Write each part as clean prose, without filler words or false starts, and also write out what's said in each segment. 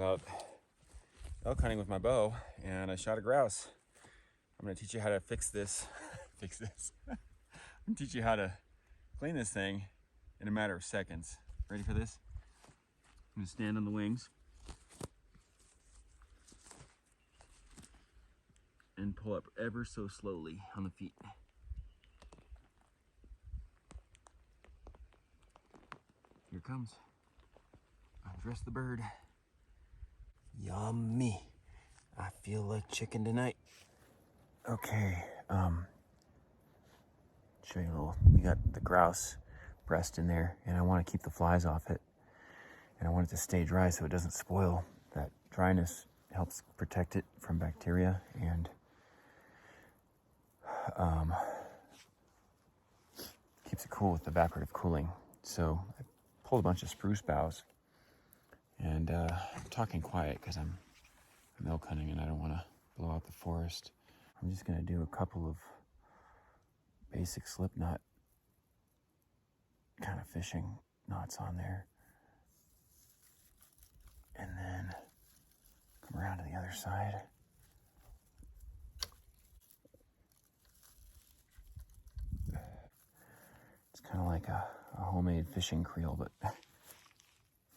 out elk hunting with my bow, and I shot a grouse. I'm gonna teach you how to fix this. I'm gonna teach you how to clean this thing in a matter of seconds. Ready for this? I'm gonna stand on the wings and pull up ever so slowly on the feet. Here it comes. Undress the bird. Yummy. I feel like chicken tonight. Okay, show you a little, we got the grouse breast in there, and I want to keep the flies off it, and I want it to stay dry so it doesn't spoil. That dryness helps protect it from bacteria and keeps it cool with evaporative cooling. So I pulled a bunch of spruce boughs, and I'm talking quiet because I'm elk hunting and I don't want to blow out the forest. I'm just going to do a couple of basic slip knot kind of fishing knots on there, and then come around to the other side. It's kind of like a homemade fishing creel, but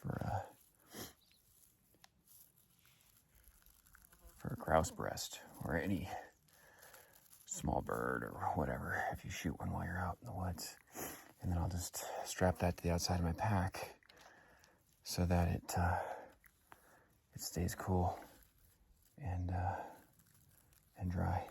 for a grouse breast or any small bird or whatever, if you shoot one while you're out in the woods. And then I'll just strap that to the outside of my pack so that it stays cool and dry.